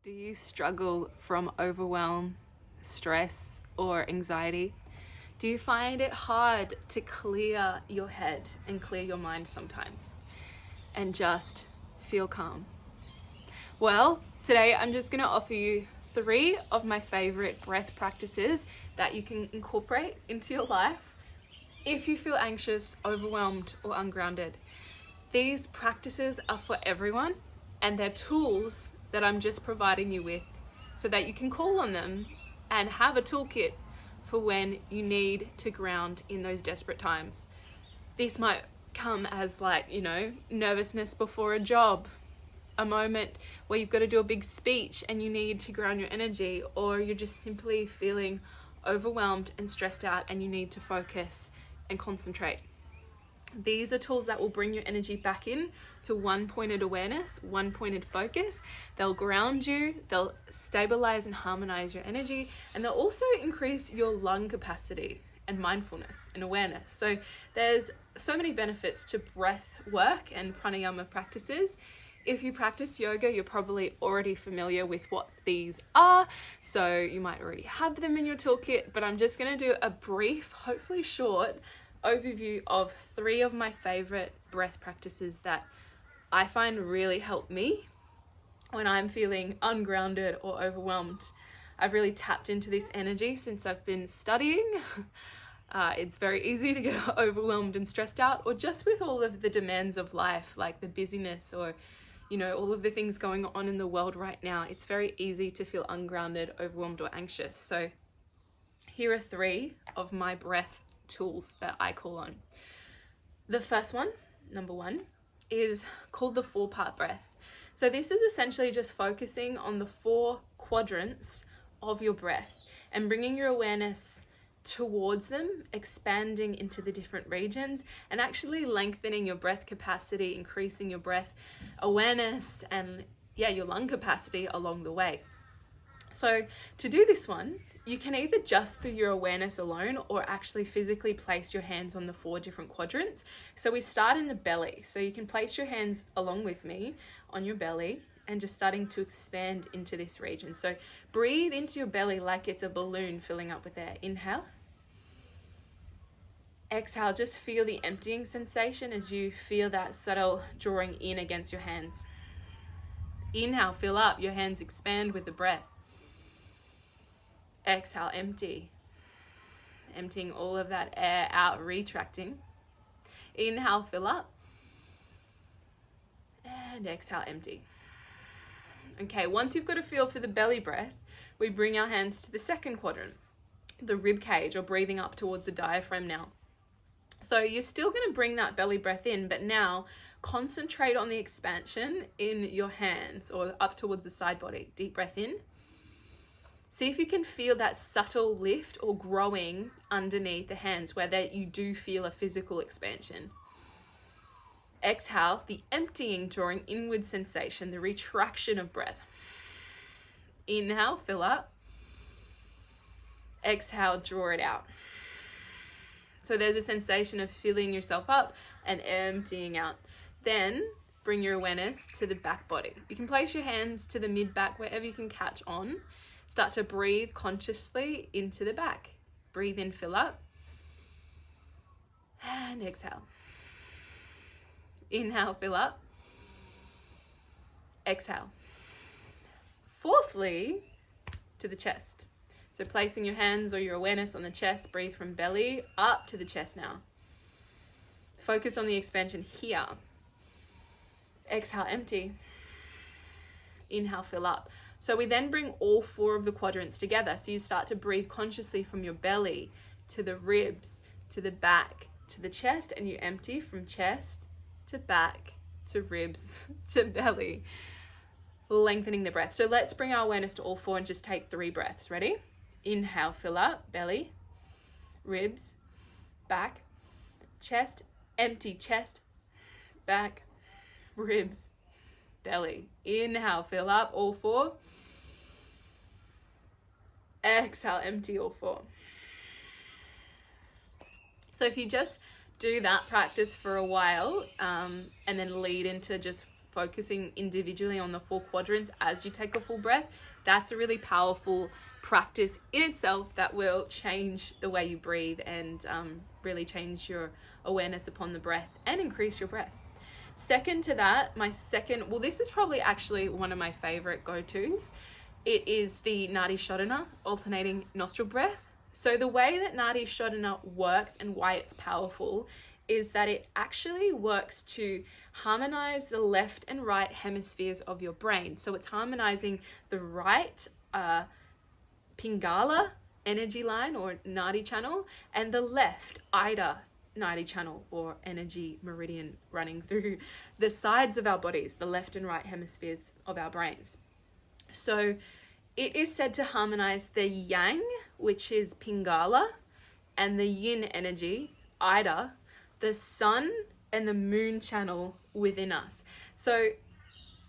Do you struggle from overwhelm, stress, or anxiety? Do you find it hard to clear your head and clear your mind sometimes and just feel calm? Well, today I'm just going to offer you 3 of my favorite breath practices that you can incorporate into your life if you feel anxious, overwhelmed, or ungrounded. These practices are for everyone, and they're tools that I'm just providing you with so that you can call on them and have a toolkit for when you need to ground in those desperate times. This might come as nervousness before a job, a moment where you've got to do a big speech and you need to ground your energy, or you're just simply feeling overwhelmed and stressed out and you need to focus and concentrate. These are tools that will bring your energy back in to one-pointed awareness, one-pointed focus. They'll ground you, they'll stabilize and harmonize your energy, and they'll also increase your lung capacity and mindfulness and awareness. So there's so many benefits to breath work and pranayama practices. If you practice yoga, you're probably already familiar with what these are, so you might already have them in your toolkit, but I'm just going to do a brief, hopefully short, overview of 3 of my favorite breath practices that I find really help me when I'm feeling ungrounded or overwhelmed. I've really tapped into this energy since I've been studying. It's very easy to get overwhelmed and stressed out, or just with all of the demands of life, like the busyness or all of the things going on in the world right now. It's very easy to feel ungrounded, overwhelmed, or anxious. So here are 3 of my breath tools that I call on. The first one, number 1, is called the 4-part breath. So this is essentially just focusing on the 4 quadrants of your breath and bringing your awareness towards them, expanding into the different regions, and actually lengthening your breath capacity, increasing your breath awareness and your lung capacity along the way. So to do this one, you can either just through your awareness alone or actually physically place your hands on the 4 different quadrants. So we start in the belly. So you can place your hands along with me on your belly and just starting to expand into this region. So breathe into your belly like it's a balloon filling up with air. Inhale. Exhale, just feel the emptying sensation as you feel that subtle drawing in against your hands. Inhale, fill up, your hands expand with the breath. Exhale, empty. Emptying all of that air out, retracting. Inhale, fill up. And exhale, empty. Okay, once you've got a feel for the belly breath, we bring our hands to the second quadrant, the rib cage, or breathing up towards the diaphragm now. So you're still going to bring that belly breath in, but now concentrate on the expansion in your hands or up towards the side body. Deep breath in. See if you can feel that subtle lift or growing underneath the hands where you do feel a physical expansion. Exhale, the emptying, drawing inward sensation, the retraction of breath. Inhale, fill up. Exhale, draw it out. So there's a sensation of filling yourself up and emptying out. Then bring your awareness to the back body. You can place your hands to the mid-back, wherever you can catch on. Start to breathe consciously into the back. Breathe in, fill up. And exhale. Inhale, fill up. Exhale. Fourthly, to the chest. So placing your hands or your awareness on the chest, breathe from belly up to the chest now. Focus on the expansion here. Exhale, empty. Inhale, fill up. So we then bring all 4 of the quadrants together. So you start to breathe consciously from your belly to the ribs, to the back, to the chest, and you empty from chest to back, to ribs, to belly, lengthening the breath. So let's bring our awareness to all 4 and just take 3 breaths. Ready? Inhale, fill up, belly, ribs, back, chest, empty, chest, back, ribs, belly. Inhale, fill up, all 4. Exhale, empty, all 4. So if you just do that practice for a while and then lead into just focusing individually on the 4 quadrants as you take a full breath, that's a really powerful practice in itself that will change the way you breathe and really change your awareness upon the breath and increase your breath. Second to that, this is probably actually one of my favorite go-tos. It is the Nadi shodana, alternating nostril breath. So the way that Nadi shodana works and why it's powerful is that it actually works to harmonize the left and right hemispheres of your brain. So it's harmonizing the right Pingala energy line or Nadi channel and the left Ida Nadi channel or energy meridian running through the sides of our bodies, the left and right hemispheres of our brains. So it is said to harmonize the yang, which is Pingala, and the yin energy, Ida, the sun and the moon channel within us. So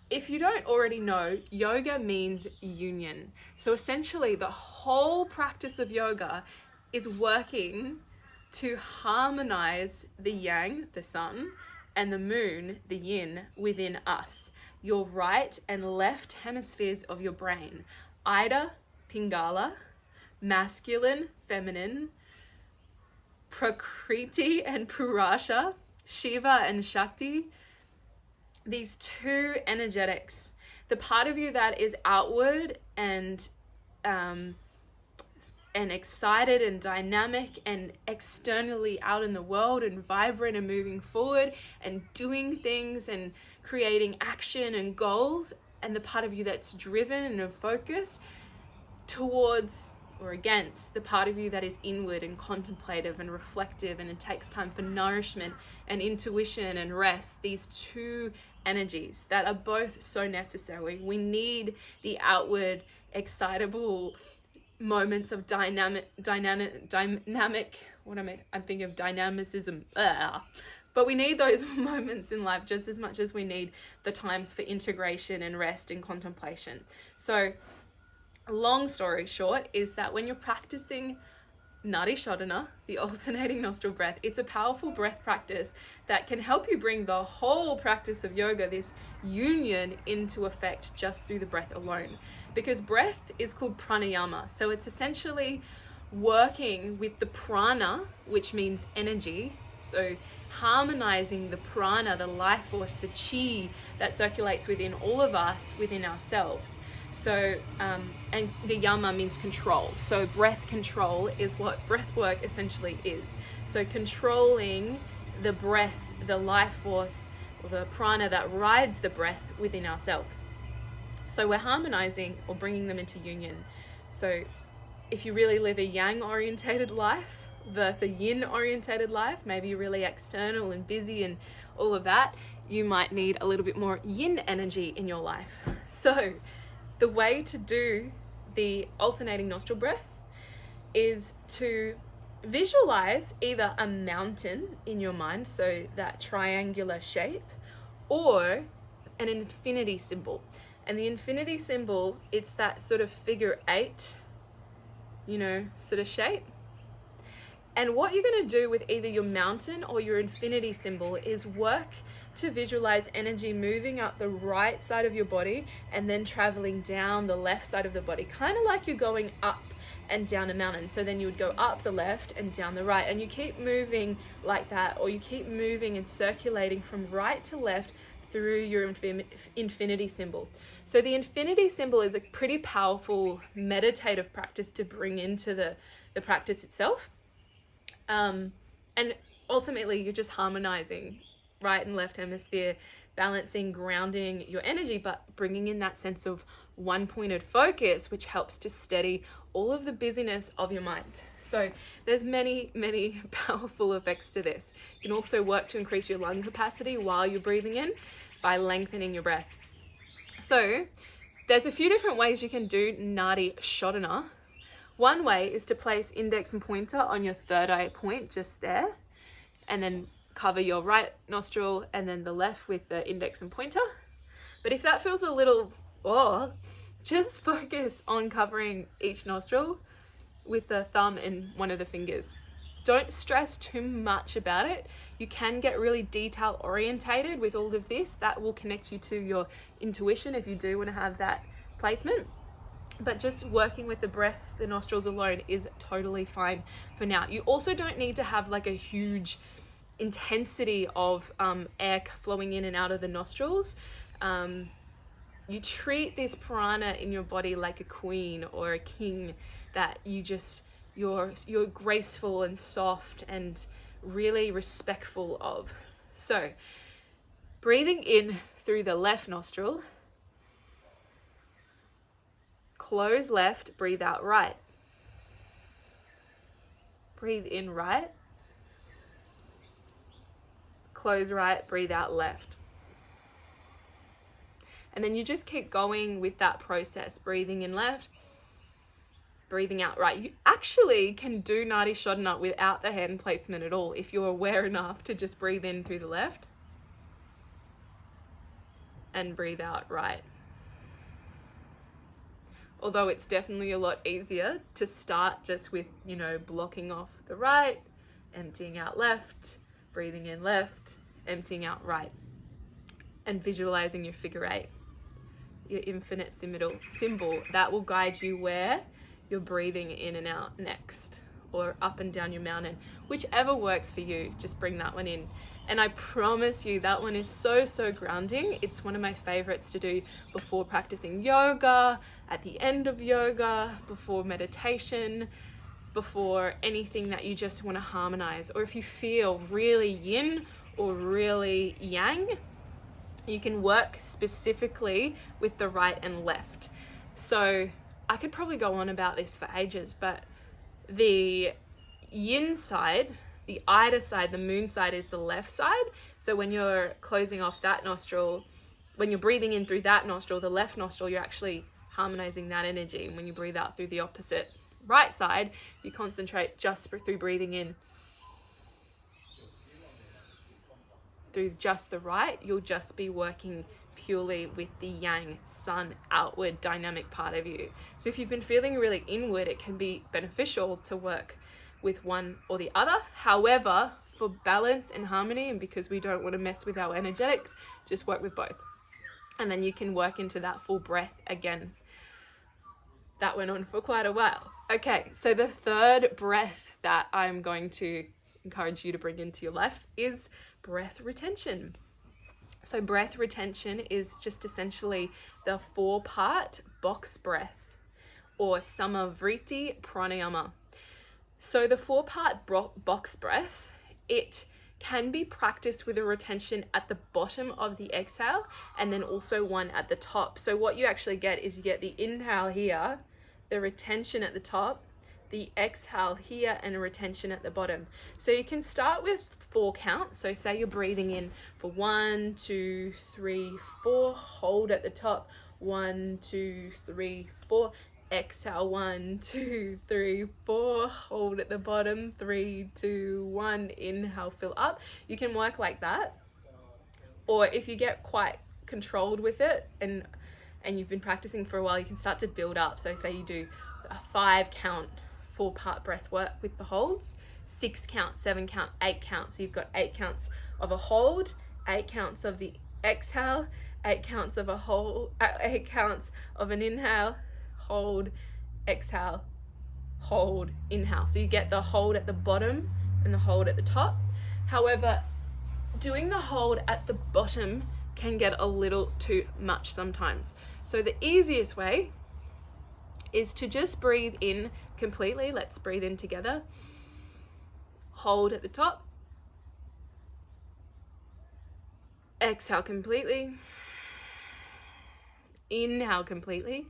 if you don't already know, yoga means union. So essentially the whole practice of yoga is working to harmonize the yang, the sun, and the moon, the yin, within us. Your right and left hemispheres of your brain. Ida, Pingala, masculine, feminine, Prakriti and Purusha, Shiva and Shakti. These 2 energetics, the part of you that is outward and excited and dynamic and externally out in the world and vibrant and moving forward and doing things and creating action and goals, and the part of you that's driven and focused towards or against the part of you that is inward and contemplative and reflective, and it takes time for nourishment and intuition and rest. These 2 energies that are both so necessary. We need the outward, excitable moments of dynamic, I'm thinking of dynamicism. But we need those moments in life just as much as we need the times for integration and rest and contemplation. So long story short is that when you're practicing Nadi shodana, the alternating nostril breath, it's a powerful breath practice that can help you bring the whole practice of yoga, this union, into effect just through the breath alone. Because breath is called pranayama. So it's essentially working with the prana, which means energy. So harmonizing the prana, the life force, the chi that circulates within all of us, within ourselves. So, and the yama means control. So breath control is what breathwork essentially is. So controlling the breath, the life force, or the prana that rides the breath within ourselves. So we're harmonizing or bringing them into union. So if you really live a yang orientated life versus a yin orientated life, maybe you're really external and busy and all of that, you might need a little bit more yin energy in your life. So the way to do the alternating nostril breath is to visualize either a mountain in your mind, so that triangular shape, or an infinity symbol. And the infinity symbol, it's that sort of figure 8, sort of shape. And what you're going to do with either your mountain or your infinity symbol is work to visualize energy moving up the right side of your body and then traveling down the left side of the body, kind of like you're going up and down a mountain. So then you would go up the left and down the right, and you keep moving like that, or you keep moving and circulating from right to left through your infinity symbol. So the infinity symbol is a pretty powerful meditative practice to bring into the practice itself. And ultimately you're just harmonizing right and left hemisphere, balancing, grounding your energy, but bringing in that sense of one-pointed focus, which helps to steady all of the busyness of your mind. So there's many, many powerful effects to this. You can also work to increase your lung capacity while you're breathing in by lengthening your breath. So there's a few different ways you can do Nadi shodana. One way is to place index and pointer on your third eye point, just there, and then cover your right nostril and then the left with the index and pointer. But if that feels a little, just focus on covering each nostril with the thumb and one of the fingers. Don't stress too much about it. You can get really detail orientated with all of this. That will connect you to your intuition if you do want to have that placement. But just working with the breath, the nostrils alone, is totally fine for now. You also don't need to have like a huge intensity of air flowing in and out of the nostrils. You treat this prana in your body like a queen or a king, that you're graceful and soft and really respectful of. So breathing in through the left nostril, close left, breathe out right. Breathe in right, close right, breathe out left. And then you just keep going with that process, breathing in left, breathing out right. You actually can do Nadi shodana without the hand placement at all if you're aware enough to just breathe in through the left and breathe out right. Although it's definitely a lot easier to start just with, blocking off the right, emptying out left, breathing in left, emptying out right, and visualizing your figure eight, your infinite symbol that will guide you where you're breathing in and out next, or up and down your mountain, whichever works for you. Just bring that one in. And I promise you that one is so grounding. It's one of my favorites to do before practicing yoga, at the end of yoga, before meditation, before anything that you just want to harmonize. Or if you feel really yin or really yang, you can work specifically with the right and left. So I could probably go on about this for ages, but the yin side, the Ida side, the moon side, is the left side. So when you're closing off that nostril, when you're breathing in through that nostril, the left nostril, you're actually harmonizing that energy. And when you breathe out through the opposite right side, you concentrate just through breathing in through just the right. You'll just be working purely with the yang, sun, outward dynamic part of you. So if you've been feeling really inward, it can be beneficial to work with one or the other. However, for balance and harmony, and because we don't want to mess with our energetics, just work with both. And then you can work into that full breath again. That went on for quite a while. Okay, so the third breath that I'm going to encourage you to bring into your life is breath retention. So breath retention is just essentially the 4-part box breath, or Sama Vritti Pranayama. So the 4-part box breath, it can be practiced with a retention at the bottom of the exhale and then also one at the top. So what you actually get is you get the inhale here, the retention at the top, the exhale here, and a retention at the bottom. So you can start with 4 counts. So say you're breathing in for 1, 2, 3, 4, hold at the top, 1, 2, 3, 4, exhale, 1, 2, 3, 4, hold at the bottom, 3, 2, 1, inhale, fill up. You can work like that. Or if you get quite controlled with it and you've been practicing for a while, you can start to build up. So say you do a 5 count 4-part breath work with the holds, 6 count, 7 count, 8 counts. So you've got 8 counts of a hold, 8 counts of the exhale, 8 counts of a hold, 8 counts of an inhale, hold, exhale, hold, inhale. So you get the hold at the bottom and the hold at the top. However, doing the hold at the bottom can get a little too much sometimes. So the easiest way is to just breathe in completely. Let's breathe in together. Hold at the top. Exhale completely. Inhale completely.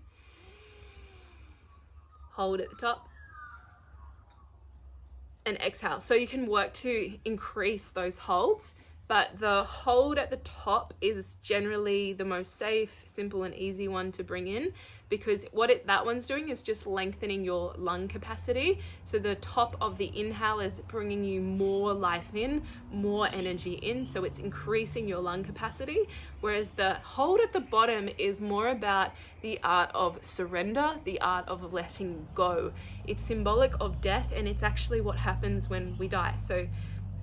Hold at the top. And exhale. So you can work to increase those holds But the hold at the top is generally the most safe, simple, and easy one to bring in, because that one's doing is just lengthening your lung capacity. So the top of the inhale is bringing you more life in, more energy in, so it's increasing your lung capacity. Whereas the hold at the bottom is more about the art of surrender, the art of letting go. It's symbolic of death, and it's actually what happens when we die. So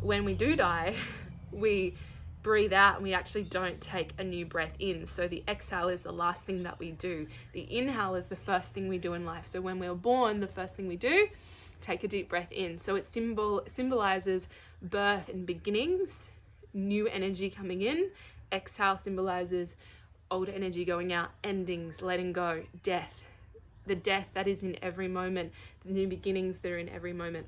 when we do die, we breathe out and we actually don't take a new breath in. So the exhale is the last thing that we do. The inhale is the first thing we do in life. So when we're born, the first thing we do, take a deep breath in. So it symbolizes birth and beginnings, new energy coming in. Exhale symbolizes old energy going out, endings, letting go, death. The death that is in every moment, the new beginnings that are in every moment.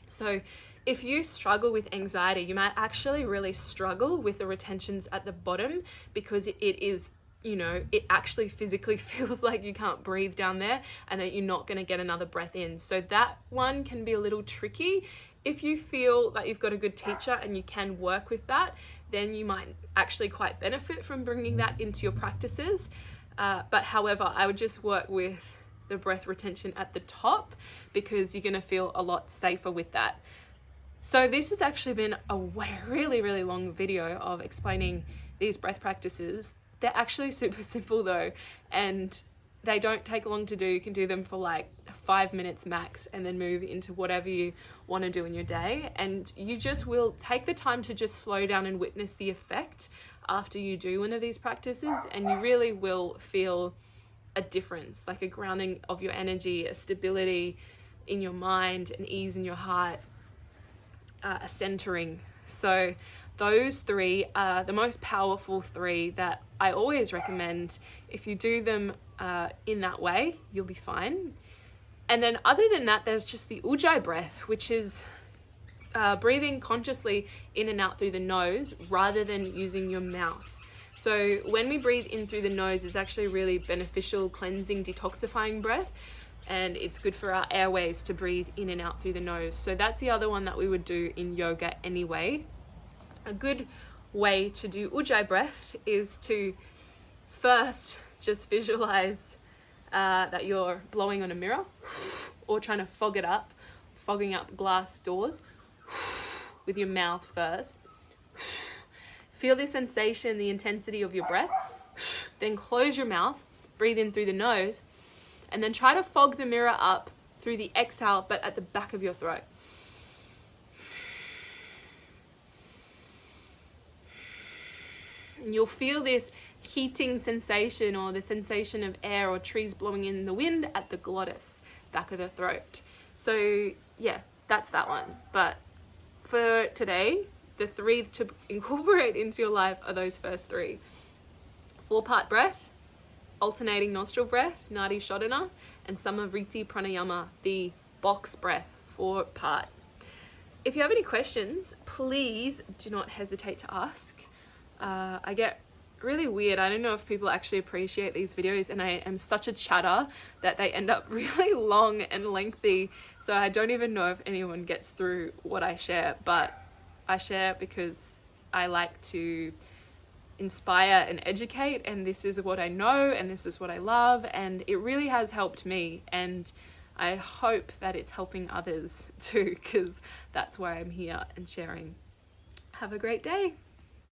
So if you struggle with anxiety, you might actually really struggle with the retentions at the bottom, because it is, it actually physically feels like you can't breathe down there and that you're not going to get another breath in. So that one can be a little tricky. If you feel that you've got a good teacher and you can work with that, then you might actually quite benefit from bringing that into your practices. But however, I would just work with the breath retention at the top, because you're going to feel a lot safer with that. So this has actually been a really, really long video of explaining these breath practices. They're actually super simple though, and they don't take long to do. You can do them for like 5 minutes max, and then move into whatever you want to do in your day. And you just will take the time to just slow down and witness the effect after you do one of these practices, and you really will feel a difference, like a grounding of your energy, a stability in your mind, an ease in your heart, a centering. So those three are the most powerful three that I always recommend. If you do them in that way, you'll be fine. And then other than that, there's just the Ujjayi breath, which is breathing consciously in and out through the nose rather than using your mouth. So when we breathe in through the nose, it's actually really beneficial, cleansing, detoxifying breath. And it's good for our airways to breathe in and out through the nose. So that's the other one that we would do in yoga anyway. A good way to do Ujjayi breath is to first just visualize that you're blowing on a mirror, or trying to fogging up glass doors with your mouth first. Feel the sensation, the intensity of your breath. Then close your mouth, breathe in through the nose, and then try to fog the mirror up through the exhale, but at the back of your throat. And you'll feel this heating sensation, or the sensation of air or trees blowing in the wind at the glottis, back of the throat. So yeah, that's that one. But for today, the three to incorporate into your life are those first three. 4-part breath, alternating nostril breath, Nadi shodana, and Sama Vritti Pranayama, the box breath, 4-part. If you have any questions, please do not hesitate to ask. I get really weird. I don't know if people actually appreciate these videos, and I am such a chatter that they end up really long and lengthy. So I don't even know if anyone gets through what I share, but I share because I like to inspire and educate, and this is what I know, and this is what I love, and it really has helped me, and I hope that it's helping others too, because that's why I'm here and sharing. Have a great day.